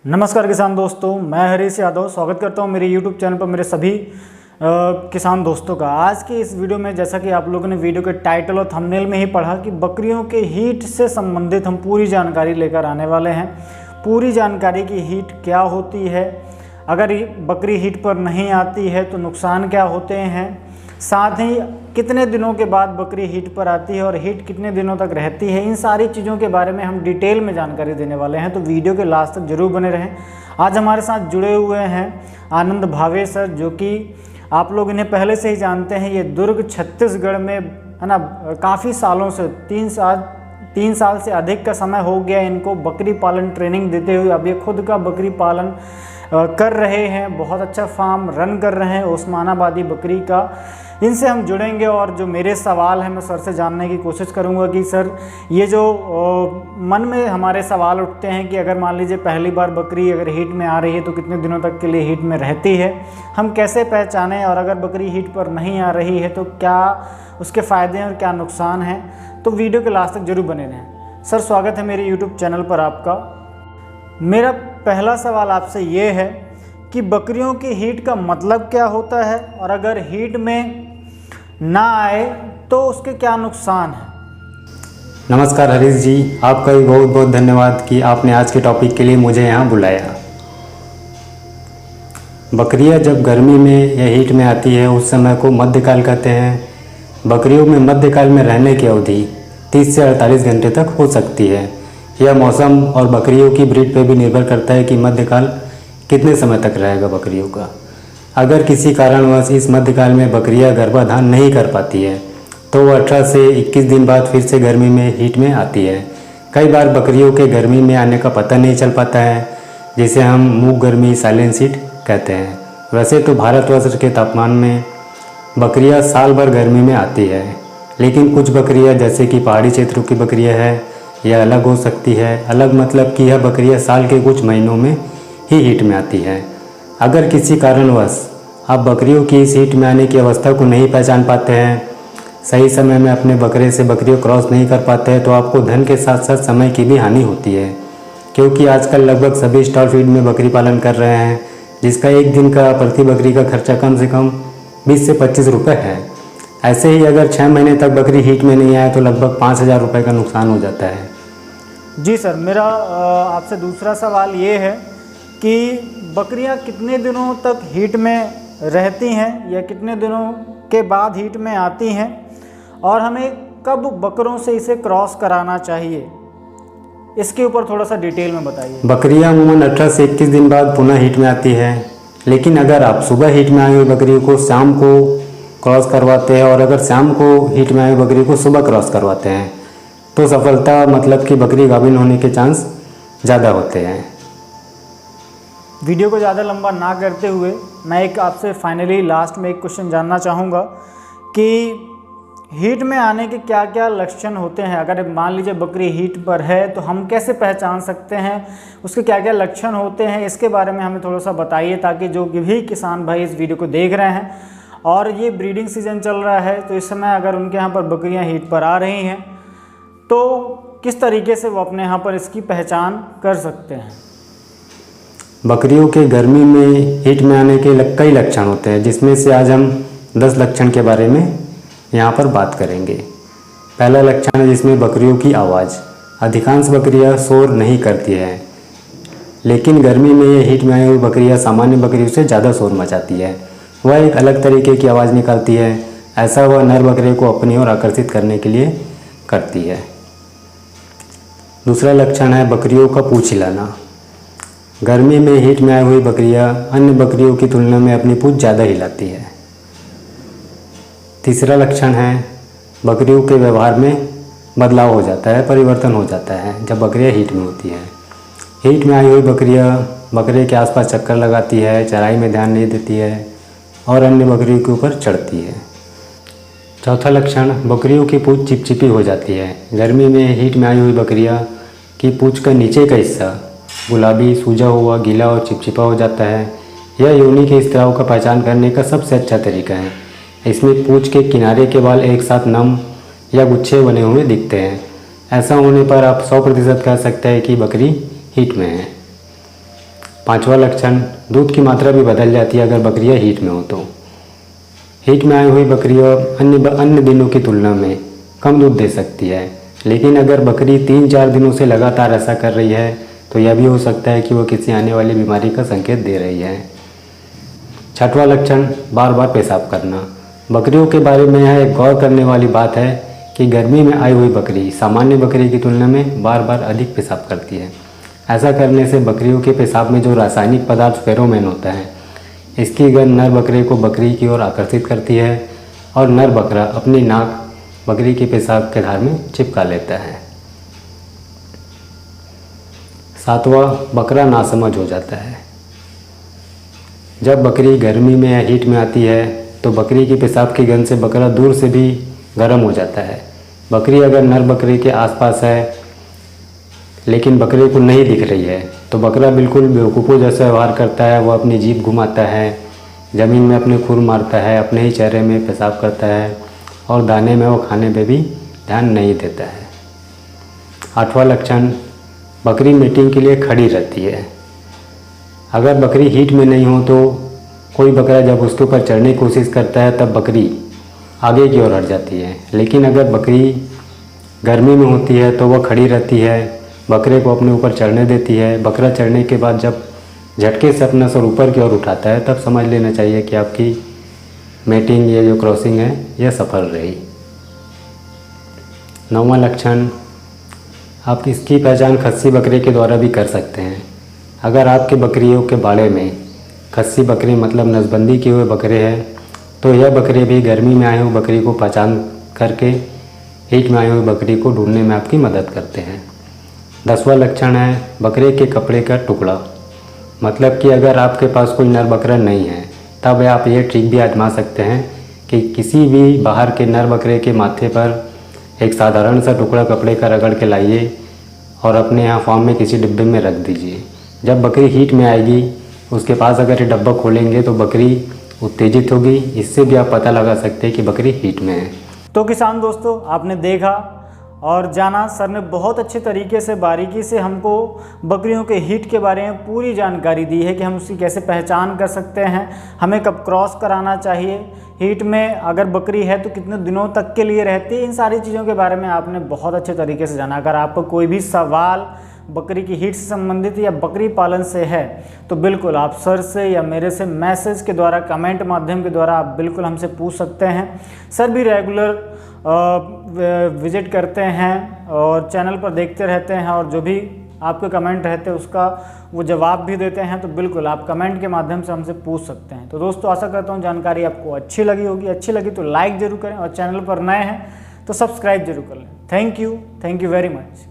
नमस्कार किसान दोस्तों, मैं हरीश यादव स्वागत करता हूं मेरे YouTube चैनल पर मेरे सभी किसान दोस्तों का। आज की इस वीडियो में जैसा कि आप लोगों ने वीडियो के टाइटल और थंबनेल में ही पढ़ा कि बकरियों के हीट से संबंधित हम पूरी जानकारी लेकर आने वाले हैं। पूरी जानकारी की हीट क्या होती है, अगर बकरी हीट पर नहीं आती है तो नुकसान क्या होते हैं, साथ ही कितने दिनों के बाद बकरी हीट पर आती है और हीट कितने दिनों तक रहती है, इन सारी चीज़ों के बारे में हम डिटेल में जानकारी देने वाले हैं। तो वीडियो के लास्ट तक जरूर बने रहें। आज हमारे साथ जुड़े हुए हैं आनंद भावे सर, जो कि आप लोग इन्हें पहले से ही जानते हैं। ये दुर्ग छत्तीसगढ़ में है ना, काफ़ी सालों से 3 साल से अधिक का समय हो गया इनको बकरी पालन ट्रेनिंग देते हुए। अब ये खुद का बकरी पालन कर रहे हैं, बहुत अच्छा फार्म रन कर रहे हैं ओस्मानाबादी बकरी का। इनसे हम जुड़ेंगे और जो मेरे सवाल हैं मैं सर से जानने की कोशिश करूंगा कि सर ये जो मन में हमारे सवाल उठते हैं कि अगर मान लीजिए पहली बार बकरी अगर हीट में आ रही है तो कितने दिनों तक के लिए हीट में रहती है, हम कैसे पहचानें, और अगर बकरी हीट पर नहीं आ रही है तो क्या उसके फ़ायदे हैं और क्या नुकसान हैं। तो वीडियो के लास्ट तक जरूर बने रहें। सर स्वागत है मेरे यूट्यूब चैनल पर आपका। मेरा पहला सवाल आपसे ये है कि बकरियों की हीट का मतलब क्या होता है, और अगर हीट में ना आए तो उसके क्या नुकसान हैं। नमस्कार हरीश जी, आपका भी बहुत बहुत धन्यवाद कि आपने आज के टॉपिक के लिए मुझे यहाँ बुलाया। बकरियाँ जब गर्मी में या हीट में आती है उस समय को मध्यकाल कहते हैं। बकरियों में मध्यकाल में रहने की अवधि 30 से 48 घंटे तक हो सकती है। यह मौसम और बकरियों की ब्रीड पर भी निर्भर करता है कि मध्यकाल कितने समय तक रहेगा बकरियों का। अगर किसी कारणवश इस मध्यकाल में बकरियां गर्भाधान नहीं कर पाती है तो वह 18 से 21 दिन बाद फिर से गर्मी में हीट में आती है। कई बार बकरियों के गर्मी में आने का पता नहीं चल पाता है, जिसे हम मूक गर्मी साइलेंट हीट कहते हैं। वैसे तो भारतवर्ष के तापमान में बकरियां साल भर गर्मी में आती है, लेकिन कुछ बकरियां जैसे कि पहाड़ी क्षेत्रों की बकरियां है यह अलग हो सकती है। अलग मतलब कि यह बकरियां साल के कुछ महीनों में ही हीट में आती है। अगर किसी कारणवश आप बकरियों की इस हीट में आने की अवस्था को नहीं पहचान पाते हैं, सही समय में अपने बकरे से बकरियों क्रॉस नहीं कर पाते हैं, तो आपको धन के साथ साथ समय की भी हानि होती है। क्योंकि आजकल लगभग सभी स्टॉल फीड में बकरी पालन कर रहे हैं, जिसका एक दिन का प्रति बकरी का खर्चा कम से कम 20 से 25 रुपये है। ऐसे ही अगर 6 महीने तक बकरी हीट में नहीं आए तो लगभग 5,000 रुपये का नुकसान हो जाता है। जी सर, मेरा आपसे दूसरा सवाल ये है कि बकरियां कितने दिनों तक हीट में रहती हैं या कितने दिनों के बाद हीट में आती हैं, और हमें कब बकरों से इसे क्रॉस कराना चाहिए, इसके ऊपर थोड़ा सा डिटेल में बताइए। बकरियां अमूमन 18 से 21 दिन बाद पुनः हीट में आती है, लेकिन अगर आप सुबह हीट में आई हुई बकरियों को शाम को क्रॉस करवाते हैं और अगर शाम को हीट में आई हुई बकरी को सुबह क्रॉस करवाते हैं तो सफलता मतलब कि बकरी गाभिन होने के चांस ज़्यादा होते हैं। वीडियो को ज़्यादा लंबा ना करते हुए मैं एक आपसे फाइनली लास्ट में एक क्वेश्चन जानना चाहूँगा कि हीट में आने के क्या क्या लक्षण होते हैं। अगर मान लीजिए बकरी हीट पर है तो हम कैसे पहचान सकते हैं, उसके क्या क्या लक्षण होते हैं, इसके बारे में हमें थोड़ा सा बताइए, ताकि जो भी किसान भाई इस वीडियो को देख रहे हैं और ये ब्रीडिंग सीजन चल रहा है तो इस समय अगर उनके यहाँ पर बकरियाँ हीट पर आ रही हैं तो किस तरीके से वो अपने यहाँ पर इसकी पहचान कर सकते हैं। बकरियों के गर्मी में हीट में आने के कई लक्षण होते हैं, जिसमें से आज हम 10 लक्षण के बारे में यहाँ पर बात करेंगे। पहला लक्षण है जिसमें बकरियों की आवाज़। अधिकांश बकरियाँ शोर नहीं करती हैं, लेकिन गर्मी में ये हीट में आई हुई बकरियाँ सामान्य बकरियों से ज़्यादा शोर मचाती है। वह एक अलग तरीके की आवाज़ निकालती है। ऐसा वह नर बकरे को अपनी ओर आकर्षित करने के लिए करती है। दूसरा लक्षण है बकरियों का पूँछ हिलाना। गर्मी में हीट में आई हुई बकरियां अन्य बकरियों की तुलना में अपनी पूँछ ज़्यादा हिलाती है। तीसरा लक्षण है बकरियों के व्यवहार में बदलाव हो जाता है, परिवर्तन हो जाता है जब बकरियां हीट में होती है। हीट में आई हुई बकरियां बकरे के आसपास चक्कर लगाती है, चराई में ध्यान नहीं देती है और अन्य बकरियों के ऊपर चढ़ती है। चौथा लक्षण बकरियों की पूँछ चिपचिपी हो जाती है। गर्मी में हीट में आई हुई बकरियां की पूँछ का नीचे का हिस्सा गुलाबी, सूजा हुआ, गीला और चिपचिपा हो जाता है। यह योनि के स्त्राव का पहचान करने का सबसे अच्छा तरीका है। इसमें पूँछ के किनारे के बाल एक साथ नम या गुच्छे बने हुए दिखते हैं। ऐसा होने पर आप 100% कह सकते हैं कि बकरी हीट में है। पांचवा लक्षण, दूध की मात्रा भी बदल जाती है अगर बकरियां हीट में हो तो। हीट में आई हुई बकरियां अन्य दिनों की तुलना में कम दूध दे सकती है, लेकिन अगर बकरी 3-4 दिनों से लगातार ऐसा कर रही है तो यह भी हो सकता है कि वो किसी आने वाली बीमारी का संकेत दे रही है। छठवां लक्षण, बार बार पेशाब करना। बकरियों के बारे में यह एक गौर करने वाली बात है कि गर्मी में आई हुई बकरी सामान्य बकरी की तुलना में बार बार अधिक पेशाब करती है। ऐसा करने से बकरियों के पेशाब में जो रासायनिक पदार्थ फेरोमोन होता है, इसकी गंध नर बकरे को बकरी की ओर आकर्षित करती है और नर बकरा अपनी नाक बकरी के पेशाब के धार में चिपका लेता है। सातवां, बकरा नासमझ हो जाता है। जब बकरी गर्मी में या हीट में आती है तो बकरी की पेशाब की गंध से बकरा दूर से भी गर्म हो जाता है। बकरी अगर नर बकरे के आसपास है लेकिन बकरे को नहीं दिख रही है तो बकरा बिल्कुल बेवकूफ़ों जैसा व्यवहार करता है। वह अपनी जीभ घुमाता है, ज़मीन में अपने खुर मारता है, अपने ही चेहरे में पेशाब करता है और दाने में वो खाने पे भी ध्यान नहीं देता है। आठवां लक्षण, बकरी मीटिंग के लिए खड़ी रहती है। अगर बकरी हीट में नहीं हो तो कोई बकरा जब उसके ऊपर चढ़ने की कोशिश करता है तब बकरी आगे की ओर हट जाती है, लेकिन अगर बकरी गर्मी में होती है तो वह खड़ी रहती है, बकरे को अपने ऊपर चढ़ने देती है। बकरा चढ़ने के बाद जब झटके से अपना सर ऊपर की ओर उठाता है तब समझ लेना चाहिए कि आपकी मेटिंग या जो क्रॉसिंग है यह सफल रही। नौवां लक्षण, आप इसकी पहचान खस्सी बकरे के द्वारा भी कर सकते हैं। अगर आपके बकरियों के बाड़े में खस्सी बकरी मतलब नसबंदी किए हुए बकरे हैं तो यह बकरे भी गर्मी में आए हुए बकरी को पहचान करके हीट में आई हुई बकरी को ढूंढने में आपकी मदद करते हैं। 10वां लक्षण है, बकरे के कपड़े का टुकड़ा। मतलब कि अगर आपके पास कोई नर बकरा नहीं है तब आप ये ट्रिक भी आजमा सकते हैं कि किसी भी बाहर के नर बकरे के माथे पर एक साधारण सा टुकड़ा कपड़े का रगड़ के लाइए और अपने यहाँ फार्म में किसी डिब्बे में रख दीजिए। जब बकरी हीट में आएगी उसके पास अगर ये डब्बा खोलेंगे तो बकरी उत्तेजित होगी। इससे भी आप पता लगा सकते हैं कि बकरी हीट में है। तो किसान दोस्तों, आपने देखा और जाना, सर ने बहुत अच्छे तरीके से बारीकी से हमको बकरियों के हीट के बारे में पूरी जानकारी दी है कि हम उसकी कैसे पहचान कर सकते हैं, हमें कब क्रॉस कराना चाहिए, हीट में अगर बकरी है तो कितने दिनों तक के लिए रहती है। इन सारी चीज़ों के बारे में आपने बहुत अच्छे तरीके से जाना। अगर आपको कोई भी सवाल बकरी की हीट से संबंधित या बकरी पालन से है तो बिल्कुल आप सर से या मेरे से मैसेज के द्वारा, कमेंट माध्यम के द्वारा आप बिल्कुल हमसे पूछ सकते हैं। सर भी रेगुलर विजिट करते हैं और चैनल पर देखते रहते हैं और जो भी आपके कमेंट रहते हैं उसका वो जवाब भी देते हैं। तो बिल्कुल आप कमेंट के माध्यम से हमसे पूछ सकते हैं। तो दोस्तों, आशा करता हूँ जानकारी आपको अच्छी लगी होगी। अच्छी लगी तो लाइक ज़रूर करें और चैनल पर नए हैं तो सब्सक्राइब जरूर कर लें। Thank you very much.